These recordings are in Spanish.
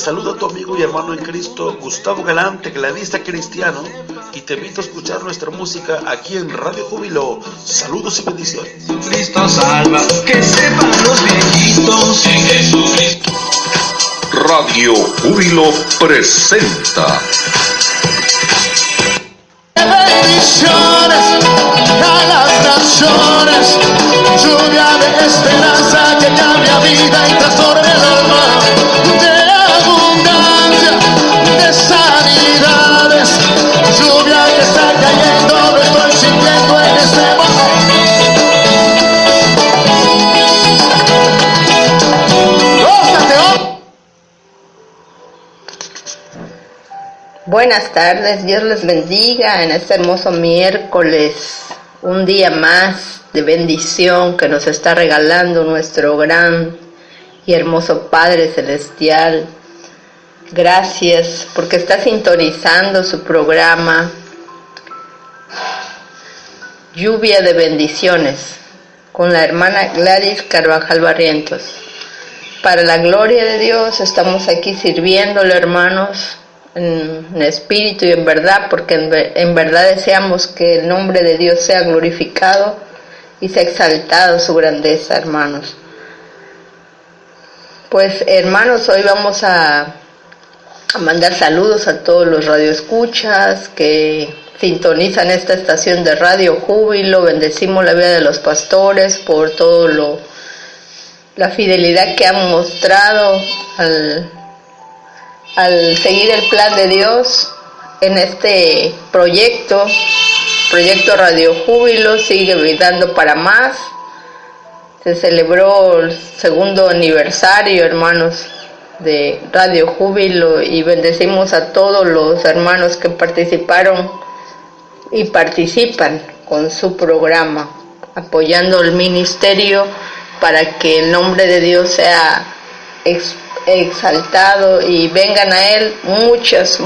saluda a tu amigo y hermano en Cristo, Gustavo Galante, glanista cristiano, y te invito a escuchar nuestra música aquí en Radio Júbilo. Saludos y bendiciones. Cristo salva, que sepan los viejitos en Jesucristo. Radio Júbilo presenta. Bendiciones a las naciones, lluvia de esperanza que cambia vida y transforma el alma, de abundancia, de sanidades, lluvia que está cayendo, lo estoy sintiendo en este momento. Buenas tardes, Dios les bendiga en este hermoso miércoles, un día más de bendición que nos está regalando nuestro gran y hermoso Padre Celestial. Gracias porque está sintonizando su programa Lluvia de Bendiciones con la hermana Gladys Carvajal Barrientos. Para la gloria de Dios estamos aquí sirviéndole, hermanos, en espíritu y en verdad, porque en verdad deseamos que el nombre de Dios sea glorificado y sea exaltado su grandeza, hermanos. Pues, hermanos, hoy vamos a mandar saludos a todos los radioescuchas que sintonizan esta estación de Radio Júbilo. Bendecimos la vida de los pastores por todo la fidelidad que han mostrado al seguir el plan de Dios en este proyecto Radio Júbilo. Sigue dando para más. Se celebró el segundo aniversario, hermanos, de Radio Júbilo, y bendecimos a todos los hermanos que participaron y participan con su programa, apoyando el ministerio para que el nombre de Dios sea exaltado y vengan a Él muchas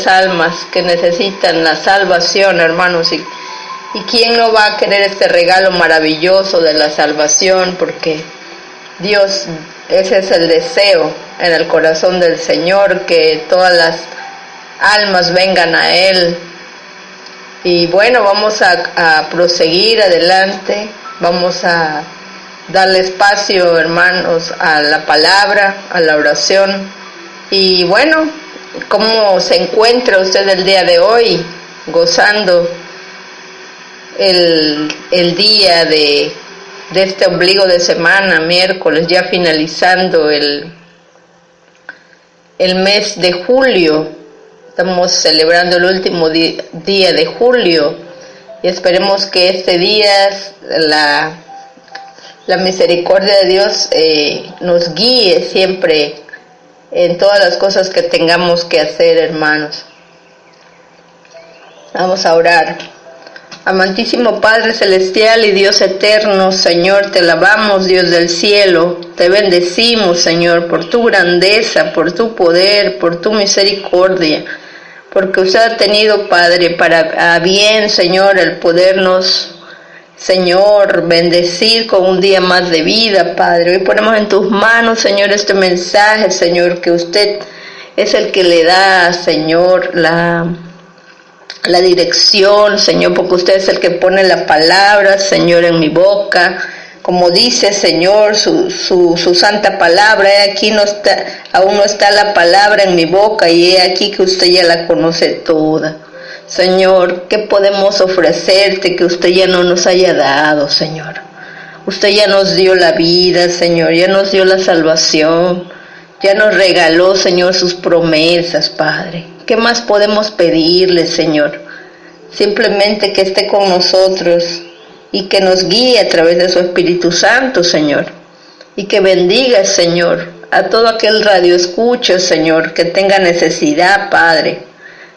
almas que necesitan la salvación, hermanos. Y quién no va a querer este regalo maravilloso de la salvación, porque Dios, ese es el deseo en el corazón del Señor, que todas las almas vengan a Él. Y bueno, vamos a proseguir adelante, vamos a darle espacio, hermanos, a la palabra, a la oración. Y bueno, ¿cómo se encuentra usted el día de hoy? Gozando el día de este ombligo de semana, miércoles, ya finalizando el mes de julio. Estamos celebrando el último día de julio y esperemos que este día la misericordia de Dios nos guíe siempre en todas las cosas que tengamos que hacer, hermanos. Vamos a orar. Amantísimo Padre Celestial y Dios eterno, Señor, te alabamos, Dios del cielo. Te bendecimos, Señor, por tu grandeza, por tu poder, por tu misericordia. Porque usted ha tenido, Padre, para bien, Señor, el podernos, Señor, bendecir con un día más de vida, Padre. Hoy ponemos en tus manos, Señor, este mensaje, Señor, que usted es el que le da, Señor, la dirección, Señor, porque usted es el que pone la palabra, Señor, en mi boca. Como dice, Señor, su santa palabra, aquí aún no está la palabra en mi boca, y he aquí que usted ya la conoce toda. Señor, ¿qué podemos ofrecerte que usted ya no nos haya dado, Señor? Usted ya nos dio la vida, Señor, ya nos dio la salvación, ya nos regaló, Señor, sus promesas, Padre. ¿Qué más podemos pedirle, Señor? Simplemente que esté con nosotros y que nos guíe a través de su Espíritu Santo, Señor. Y que bendiga, Señor, a todo aquel radioescucha, Señor, que tenga necesidad, Padre.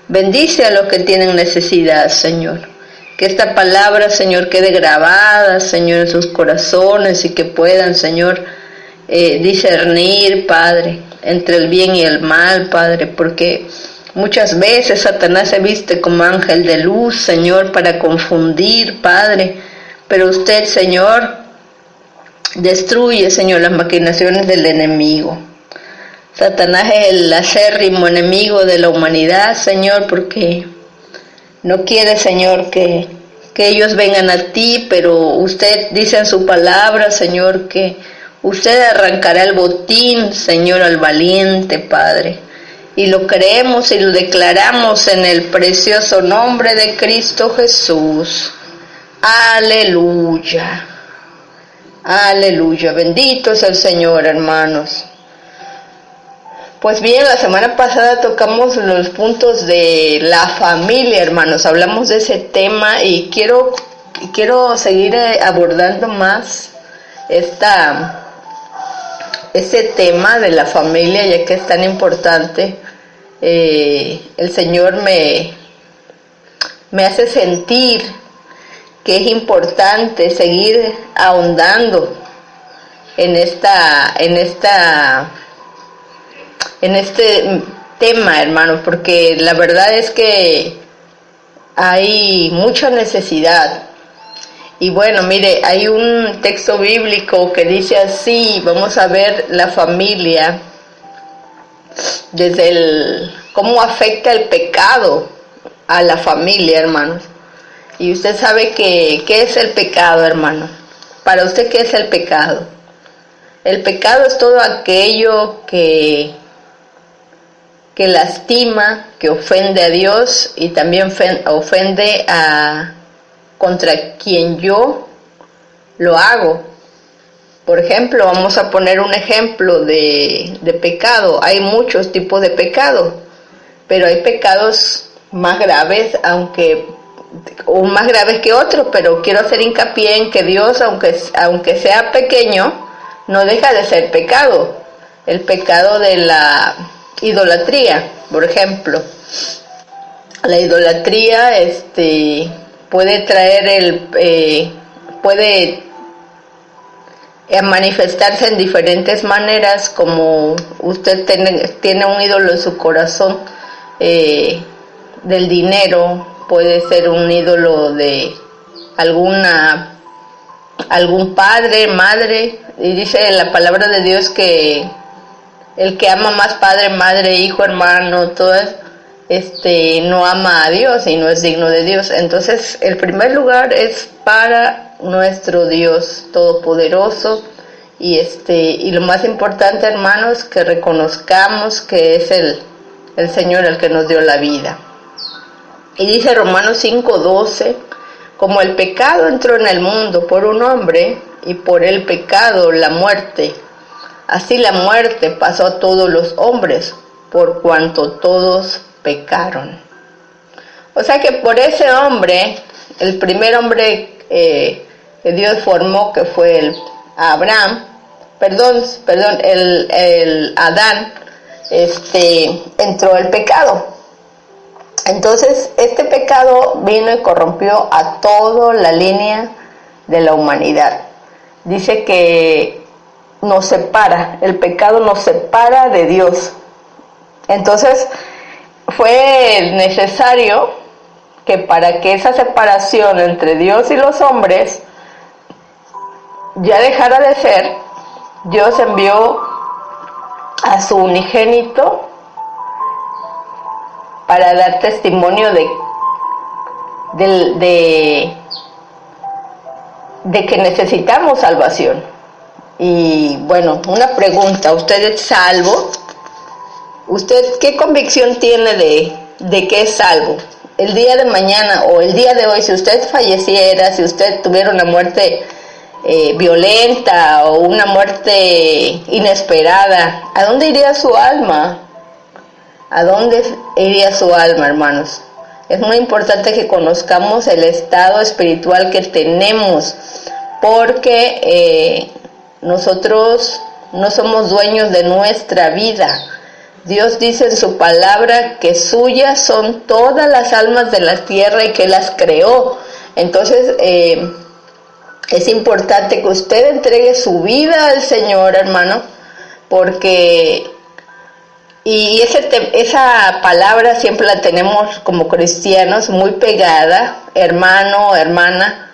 Bendice a los que tienen necesidad, Señor. Que esta palabra, Señor, quede grabada, Señor, en sus corazones, y que puedan, Señor, discernir, Padre, entre el bien y el mal, Padre, porque muchas veces Satanás se viste como ángel de luz, Señor, para confundir, Padre, pero usted, Señor, destruye, Señor, las maquinaciones del enemigo. Satanás es el acérrimo enemigo de la humanidad, Señor, porque no quiere, Señor, que ellos vengan a ti, pero usted dice en su palabra, Señor, que usted arrancará el botín, Señor, al valiente, Padre. Y lo creemos y lo declaramos en el precioso nombre de Cristo Jesús. Aleluya. Aleluya. Bendito es el Señor, hermanos. Pues bien, la semana pasada tocamos los puntos de la familia, hermanos. Hablamos de ese tema y quiero seguir abordando más ese tema de la familia, ya que es tan importante. El Señor me hace sentir que es importante seguir ahondando en este tema, hermano, porque la verdad es que hay mucha necesidad. Y bueno, mire, hay un texto bíblico que dice así, vamos a ver la familia desde cómo afecta el pecado a la familia, hermanos. Y usted sabe ¿qué es el pecado, hermano? Para usted, ¿qué es el pecado? El pecado es todo aquello que lastima, que ofende a Dios y también ofende contra quien yo lo hago. Por ejemplo, vamos a poner un ejemplo de pecado. Hay muchos tipos de pecado, pero hay pecados más graves, más graves que otros, pero quiero hacer hincapié en que Dios, aunque sea pequeño, no deja de ser pecado. El pecado de la idolatría, por ejemplo. La idolatría puede traer puede manifestarse en diferentes maneras, como usted tiene un ídolo en su corazón del dinero, puede ser un ídolo de algún padre, madre, y dice la palabra de Dios que el que ama más padre, madre, hijo, hermano, todas, no ama a Dios y no es digno de Dios. Entonces, el primer lugar es para nuestro Dios todopoderoso y lo más importante, hermanos, que reconozcamos que es el Señor el que nos dio la vida. Y dice Romanos 5:12, como el pecado entró en el mundo por un hombre y por el pecado la muerte, así la muerte pasó a todos los hombres, por cuanto todos pecaron. O sea que por ese hombre, el primer hombre que Dios formó, que fue el Adán, entró el pecado. Entonces, este pecado vino y corrompió a toda la línea de la humanidad. Dice que nos separa, el pecado nos separa de Dios. Entonces, fue necesario que para que esa separación entre Dios y los hombres ya dejara de ser, Dios envió a su unigénito para dar testimonio de que necesitamos salvación. Y bueno, una pregunta, ¿usted es salvo? ¿Usted qué convicción tiene de que es salvo? El día de mañana o el día de hoy, si usted falleciera, si usted tuviera una muerte violenta o una muerte inesperada, ¿a dónde iría su alma? ¿A dónde iría su alma, hermanos? Es muy importante que conozcamos el estado espiritual que tenemos, porque nosotros no somos dueños de nuestra vida. Dios dice en su palabra que suyas son todas las almas de la tierra y que las creó. Entonces, es importante que usted entregue su vida al Señor, hermano, porque esa palabra siempre la tenemos como cristianos muy pegada, hermano, hermana,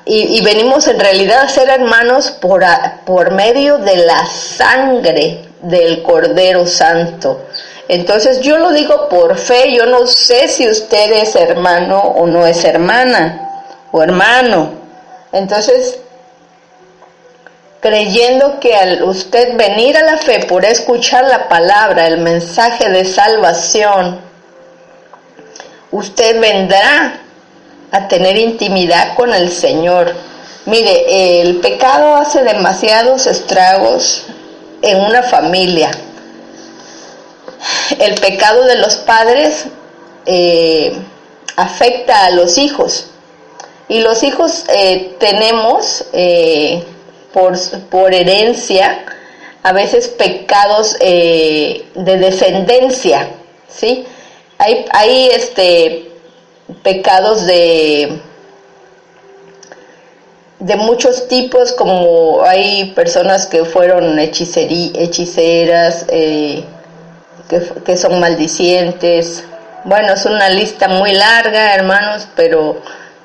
y venimos en realidad a ser hermanos por medio de la sangre del Cordero Santo. Entonces yo lo digo por fe, yo no sé si usted es hermano o no es hermana o hermano. Entonces, creyendo que al usted venir a la fe por escuchar la palabra, el mensaje de salvación, usted vendrá a tener intimidad con el Señor. Mire, el pecado hace demasiados estragos en una familia. El pecado de los padres afecta a los hijos. Y los hijos tenemos por herencia a veces pecados de descendencia, ¿sí? Hay pecados de muchos tipos, como hay personas que fueron hechiceras, que son maldicientes. Bueno, es una lista muy larga, hermanos, pero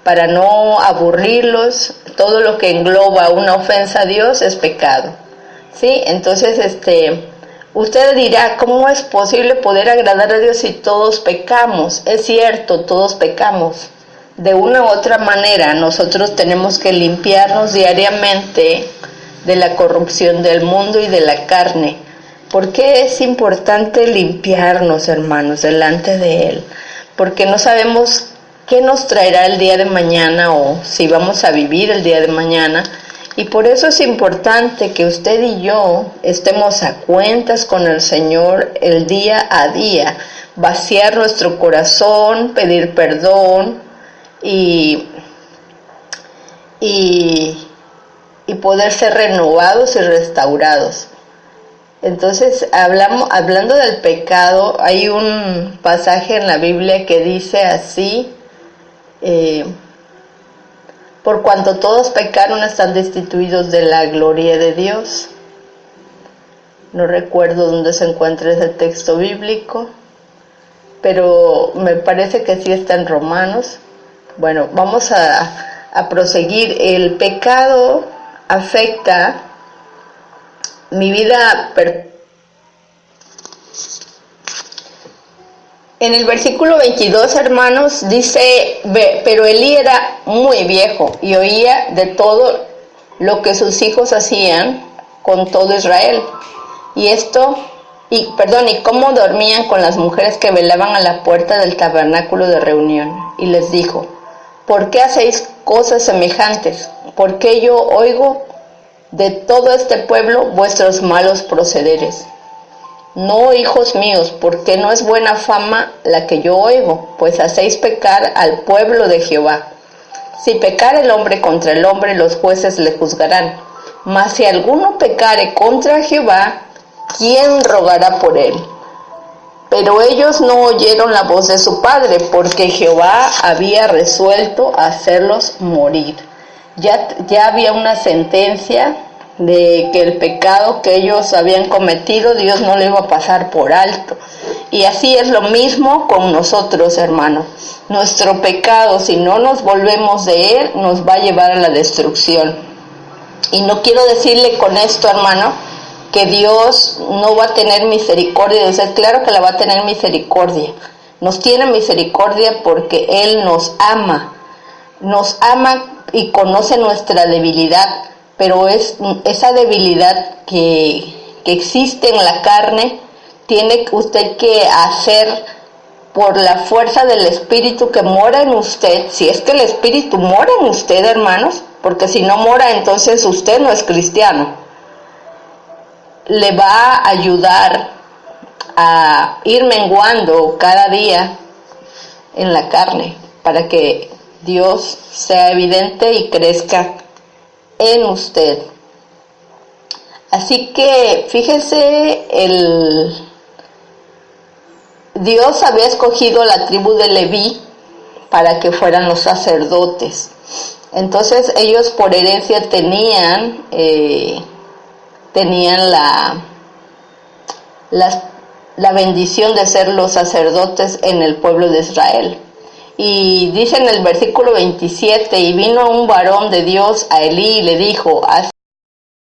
para no aburrirlos, todo lo que engloba una ofensa a Dios es pecado, ¿sí? Entonces, usted dirá, ¿cómo es posible poder agradar a Dios si todos pecamos? Es cierto, todos pecamos. De una u otra manera, nosotros tenemos que limpiarnos diariamente de la corrupción del mundo y de la carne. ¿Por qué es importante limpiarnos, hermanos, delante de Él? Porque no sabemos qué nos traerá el día de mañana o si vamos a vivir el día de mañana. Y por eso es importante que usted y yo estemos a cuentas con el Señor el día a día, vaciar nuestro corazón, pedir perdón y poder ser renovados y restaurados. Entonces, hablando del pecado, hay un pasaje en la Biblia que dice así: por cuanto todos pecaron, están destituidos de la gloria de Dios. No recuerdo dónde se encuentra ese texto bíblico, pero me parece que sí está en Romanos. Bueno, vamos a proseguir. El pecado afecta mi vida. En el versículo 22, hermanos, dice: pero Elí era muy viejo y oía de todo lo que sus hijos hacían con todo Israel. Y cómo dormían con las mujeres que velaban a la puerta del tabernáculo de reunión. Y les dijo: ¿por qué hacéis cosas semejantes? ¿Por qué yo oigo de todo este pueblo vuestros malos procederes? No, hijos míos, porque no es buena fama la que yo oigo, pues hacéis pecar al pueblo de Jehová. Si pecare el hombre contra el hombre, los jueces le juzgarán. Mas si alguno pecare contra Jehová, ¿quién rogará por él? Pero ellos no oyeron la voz de su padre, porque Jehová había resuelto hacerlos morir. Ya había una sentencia de que el pecado que ellos habían cometido, Dios no le iba a pasar por alto. Y así es lo mismo con nosotros, hermanos. Nuestro pecado, si no nos volvemos de él, nos va a llevar a la destrucción. Y no quiero decirle con esto, hermano, que Dios no va a tener misericordia de usted. Claro que la va a tener misericordia. Nos tiene misericordia porque Él nos ama y conoce nuestra debilidad. Pero esa debilidad que existe en la carne, tiene usted que hacer por la fuerza del Espíritu que mora en usted. Si es que el Espíritu mora en usted, hermanos, porque si no mora, entonces usted no es cristiano. Le va a ayudar a ir menguando cada día en la carne, para que Dios sea evidente y crezca en usted. Así que fíjese, Dios había escogido la tribu de Leví para que fueran los sacerdotes. Entonces ellos por herencia tenían la bendición de ser los sacerdotes en el pueblo de Israel. Y dice en el versículo 27: y vino un varón de Dios a Elí y le dijo: